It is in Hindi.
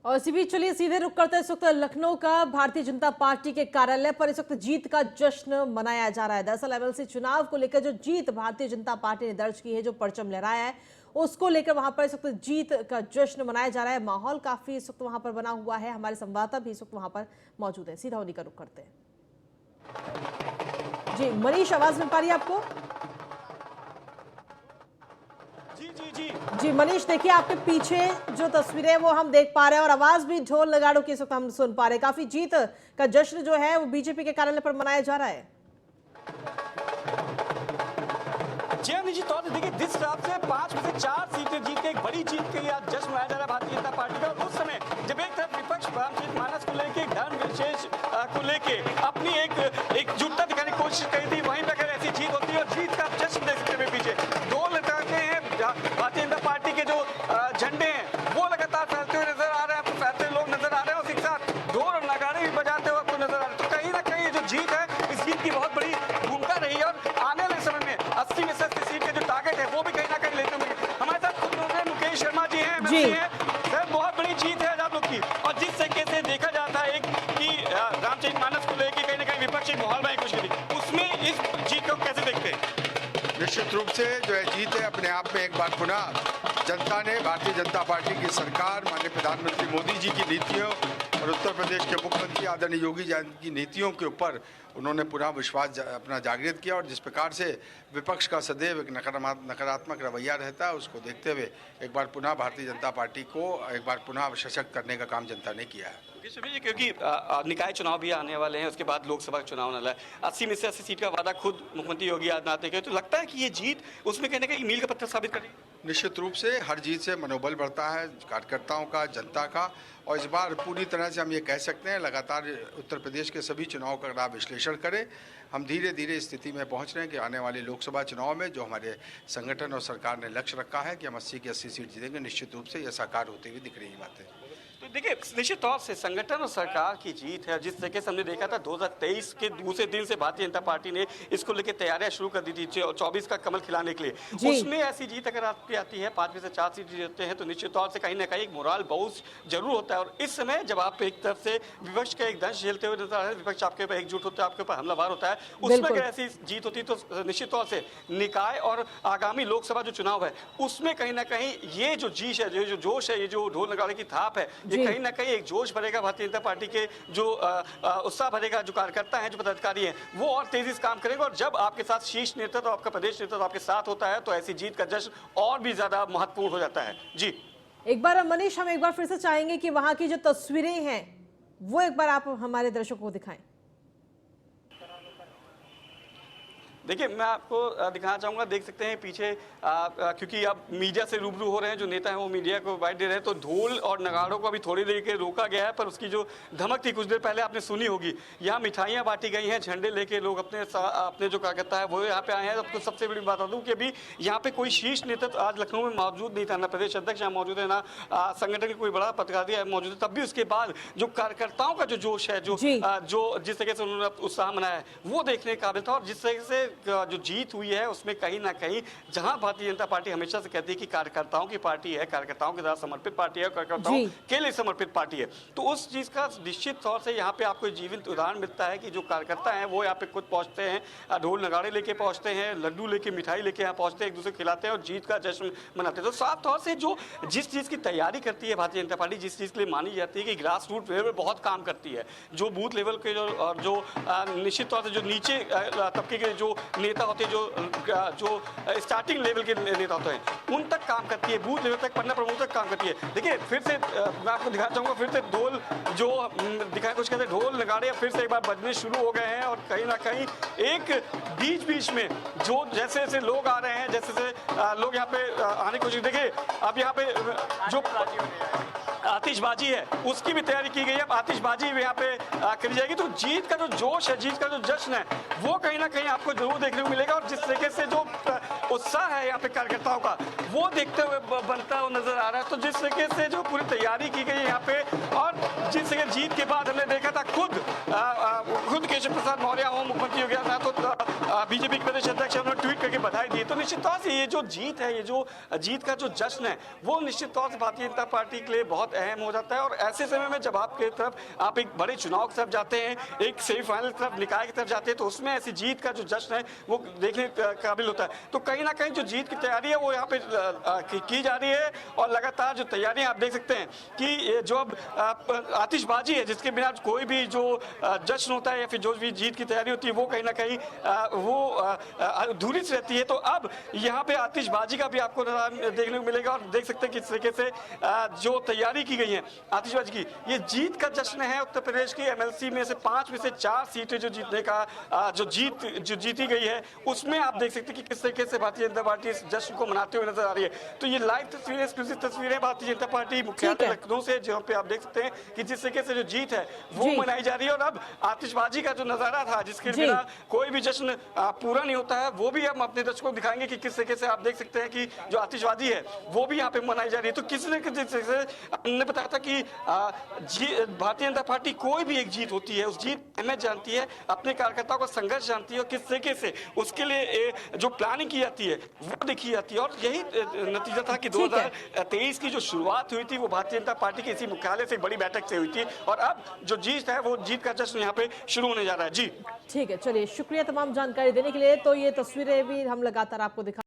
और इसी बीच चलिए सीधे रुक करते हैं इस वक्त लखनऊ का भारतीय जनता पार्टी के कार्यालय पर इस वक्त जीत का जश्न मनाया जा रहा है। दरअसल एमएलसी चुनाव को लेकर जो जीत भारतीय जनता पार्टी ने दर्ज की है, जो परचम लहराया है, उसको लेकर वहां पर इस वक्त जीत का जश्न मनाया जा रहा है। माहौल काफी इस वक्त वहां पर बना हुआ है। हमारे संवाददाता भी इस वक्त वहां पर मौजूद है। सीधा उन्हीं का रुख करते हैं। जी मनीष, आवाज मिल पा रही है आपको? जी मनीष, देखिए आपके पीछे जो तस्वीरें वो हम देख पा रहे हैं और आवाज भी ढोल नगाड़ों की इस वक्त हम सुन पा रहे हैं। काफी जीत का जश्न जो है वो बीजेपी के कार्यालय पर मनाया जा रहा है। जी निश्चित तौर से देखिए, जिस हिसाब से 5 में से 4 सीटें जीत के एक बड़ी जीत के लिए आज जश्न मनाया जा रहा है भारतीय जनता पार्टी का। उस समय जब एक तरफ विपक्ष रामचरितमानस को लेके धर्म विशेष को लेके अपनी एकजुटता दिखाने की कोशिश करी थी, वहीं पर अगर ऐसी जीत होती है और जीत का जश्न देख सकते हैं पीछे दो लड़के हैं भारतीय जनता पार्टी के जो झंडे हैं वो लगातार फैलते हुए नजर आ रहे हैं, आपको फैलते लोग नजर आ रहे हैं और एक साथ ढोल और नगाड़े भी बजाते हुए आपको नजर आ रहे हैं। तो कहीं ना कहीं जो जीत है, इस जीत की बहुत बड़ी भूमिका रही है और आने वाले समय में 80 में से 80 सीट के जो टारगेट है वो भी कहीं ना कहीं लेते होंगे। हमारे साथ खुद मुकेश शर्मा जी हैं, सर बहुत बड़ी जीत है आप लोग की। और जिस तरीके से देखा जाता है कि रामचरितमानस को लेकर कहीं ना कहीं विपक्षी माहौल में कुछ उसमें इस जीत को कैसे देखते हैं? निश्चित रूप से जो है जीत है अपने आप में। एक बार पुनः जनता ने भारतीय जनता पार्टी की सरकार, माननीय प्रधानमंत्री मोदी जी की नीतियों और उत्तर प्रदेश के मुख्यमंत्री आदरणीय योगी जी की नीतियों के ऊपर उन्होंने पुनः विश्वास अपना जागृत किया। और जिस प्रकार से विपक्ष का सदैव एक नकारात्मक रवैया रहता है, उसको देखते हुए एक बार पुनः भारतीय जनता पार्टी को एक बार पुनः सशक्त करने का काम जनता ने किया है। क्योंकि निकाय चुनाव भी आने वाले हैं, उसके बाद लोकसभा चुनाव आने वाला है। 80 में से 80 सीट का वादा खुद मुख्यमंत्री योगी आदित्यनाथ ने किया, तो लगता है कि ये जीत उसमें कहने का मील का पत्थर साबित करेगी। निश्चित रूप से हर जीत से मनोबल बढ़ता है कार्यकर्ताओं का, जनता का। और इस बार पूरी तरह से हम ये कह सकते हैं, लगातार उत्तर प्रदेश के सभी चुनाव का अगर आप विश्लेषण करें, हम धीरे धीरे स्थिति में पहुंच रहे हैं कि आने वाले लोकसभा चुनाव में जो हमारे संगठन और सरकार ने लक्ष्य रखा है कि हम 80 की 80 सीट जीतेंगे, निश्चित रूप से यह साकार होती हुई दिख रही है बातें। तो देखिए, निश्चित तौर से संगठन और सरकार की जीत है। जिस तरीके से हमने देखा था 2023 के दूसरे दिन से भारतीय जनता पार्टी ने इसको लेकर तैयारियां शुरू कर दी थी 24 का कमल खिलाने के लिए। उसमें ऐसी जीत अगर आपकी आती है, 5 में से 4 सीट जीतते हैं, तो निश्चित तौर से कहीं ना कहीं मोरल बहुत जरूर होता है। और इस समय जब आप एक तरफ से विपक्ष का एक दंश झेलते हुए नजर आ रहे हैं, विपक्ष आपके ऊपर एकजुट होता है, आपके ऊपर हमलावर होता है, उसमें अगर ऐसी जीत होती तो निश्चित तौर से निकाय और आगामी लोकसभा जो चुनाव है उसमें कहीं ना कहीं ये जो जीत है, ये जो जोश है, ये जो ढोल नगाड़े की थाप है, ये कहीं ना कहीं एक जोश भरेगा भारतीय जनता पार्टी के जो उत्साह भरेगा। जो कार्यकर्ता हैं, जो पदाधिकारी हैं, वो और तेजी से काम करेंगे। और जब आपके साथ शीर्ष नेतृत्व, आपका प्रदेश नेतृत्व आपके साथ होता है, तो ऐसी जीत का जश्न और भी ज्यादा महत्वपूर्ण हो जाता है। जी एक बार मनीष, हम एक बार फिर से चाहेंगे कि वहां की जो तस्वीरें हैं वो एक बार आप हमारे दर्शकों को दिखाएं। देखिए, मैं आपको दिखाना चाहूँगा, देख सकते हैं पीछे क्योंकि अब मीडिया से रूबरू हो रहे हैं, जो नेता हैं वो मीडिया को बाइट दे रहे हैं, तो ढोल और नगाड़ों को अभी थोड़ी देर के रोका गया है, पर उसकी जो धमक थी कुछ देर पहले आपने सुनी होगी। यहाँ मिठाइयाँ बांटी गई हैं, झंडे लेके लोग अपने जो कार्यकर्ता है वो यहाँ पे आए हैं। आपको सबसे बड़ी बता दूँ कि अभी यहाँ पे कोई शीर्ष नेतृत्व आज लखनऊ में मौजूद नहीं था, ना प्रदेश अध्यक्ष यहाँ मौजूद है, ना संगठन के कोई बड़ा पदाधिकारी मौजूद है। तब भी उसके बाद जो कार्यकर्ताओं का जो जोश है, जो जिस तरीके से उन्होंने उत्साह मनाया है, वो देखने काबिल था। और जिस तरीके से जो जीत हुई है उसमें कहीं ना कहीं, जहां भारतीय जनता पार्टी हमेशा से कहती है कि कार्यकर्ताओं की पार्टी है, कार्यकर्ताओं के साथ समर्पित पार्टी है, कार्यकर्ताओं के लिए समर्पित पार्टी है, तो उस चीज का निश्चित तौर से यहाँ पे आपको जीवंत उदाहरण मिलता है कि जो कार्यकर्ता हैं वो यहाँ पे खुद पहुंचते हैं, ढोल नगाड़े लेके पहुंचते हैं, लड्डू लेके, मिठाई लेके यहाँ पहुंचते हैं, एक दूसरे खिलाते हैं और जीत का जश्न मनाते हैं। तो साफ तौर से जो जिस चीज की तैयारी करती है भारतीय जनता पार्टी, जिस चीज के लिए मानी जाती है कि ग्रास रूट लेवल पर बहुत काम करती है, जो बूथ लेवल के जो निश्चित तौर से जो नीचे तबके के जो नेता होते हैं, जो स्टार्टिंग लेवल के नेता होते हैं, उन तक काम करती है, बूथ लेवल तक, पन्ना प्रमुख तक काम करती है। देखिए, फिर से मैं आपको दिखाना चाहूंगा, फिर से ढोल जो दिखाए कुछ कहते हैं, ढोल नगाड़े फिर से एक बार बजने शुरू हो गए हैं। और कहीं ना कहीं एक बीच में जो जैसे जैसे लोग आ रहे हैं, जैसे जैसे लोग यहाँ पे आने की कोशिश, देखिए अब यहाँ पे जो आतिशबाजी है उसकी भी तैयारी की गई है। अब आतिशबाजी भी यहाँ पे करी जाएगी। तो जीत का जो जोश है, जीत का जो जश्न है, वो कहीं ना कहीं आपको जरूर देखने को मिलेगा। और जिस तरीके से जो उत्साह है यहाँ पे कार्यकर्ताओं का, वो देखते हुए बनता हुआ नजर आ रहा है। तो जिस तरीके से जो पूरी तैयारी की गई है यहाँ पे, और जिस तरीके जीत के बाद हमने देखा था खुद केशव प्रसाद मौर्य हो, मुख्यमंत्री योगी आदित्यनाथ, तो बीजेपी के प्रदेश अध्यक्ष, उन्होंने ट्वीट करके बधाई दिखाई दिए। तो निश्चित तौर से ये जो जीत है, ये जो जीत का जो जश्न है, वो निश्चित तौर से भारतीय जनता पार्टी के लिए बहुत अहम हो जाता है। और ऐसे समय में जब आपके तरफ आप एक बड़े चुनाव की तरफ जाते हैं, एक सेमीफाइनल की तरफ, निकाय की तरफ जाते हैं, तो उसमें ऐसी जीत का जो जश्न है वो देखने काबिल होता है। तो कहीं ना कहीं जो जीत की तैयारी है वो यहाँ पे की जा रही है और लगातार जो तैयारियां आप देख सकते हैं कि जो अब आतिशबाजी है, जिसके बिना कोई भी जो जश्न होता है या फिर जो भी जीत की तैयारी होती है वो कहीं ना कहीं वो अधूरी सी रहती है। तो अब यहाँ पे आतिशबाजी का भी आपको देखने को मिलेगा और देख सकते हैं किस तरीके से जो तैयारी की गई है आतिशबाजी की, ये जीत का जश्न है। उत्तर प्रदेश की एमएलसी में से 5 में से 4 सीटें जो जीतने का जो जीती गई है, उसमें आप देख सकते हैं कि किस तरीके से भारतीय जनता पार्टी इस जश्न को मनाते हुए नजर आ रही है। तो ये लाइव तस्वीरें, एक्सक्लूसिव तस्वीरें भारतीय जनता पार्टी मुख्यालय लखनऊ से, जहाँ पे आप देख सकते हैं कि जिस तरीके से जो जीत है वो मनाई जा रही है। और अब आतिशबाजी का जो नजारा था, जिसके बिना कोई भी जश्न पूरा नहीं होता है, वो भी हम अपने दर्शकों को दिखाएंगे कि किस तरीके से आप देख सकते हैं कि जो आतिशबाजी है वो भी यहाँ पे मनाई जा रही है। तो किसी ने हमने बताया था कि भारतीय जनता पार्टी कोई भी एक जीत होती है, उस जीत अहमियत जानती है, अपने कार्यकर्ताओं का संघर्ष जानती है और किस तरीके से उसके लिए जो प्लानिंग की जाती है वो देखी जाती है। और यही नतीजा था कि 2023 की जो शुरुआत हुई थी वो भारतीय जनता पार्टी के इसी मुख्यालय से बड़ी बैठक से हुई थी और अब जो जीत है वो जीत का जश्न यहाँ पे शुरू होने जा रहा है। जी ठीक है, चलिए शुक्रिया तमाम जानकारी देने के लिए। तो ये तस्वीरें भी हम लगातार आपको दिखा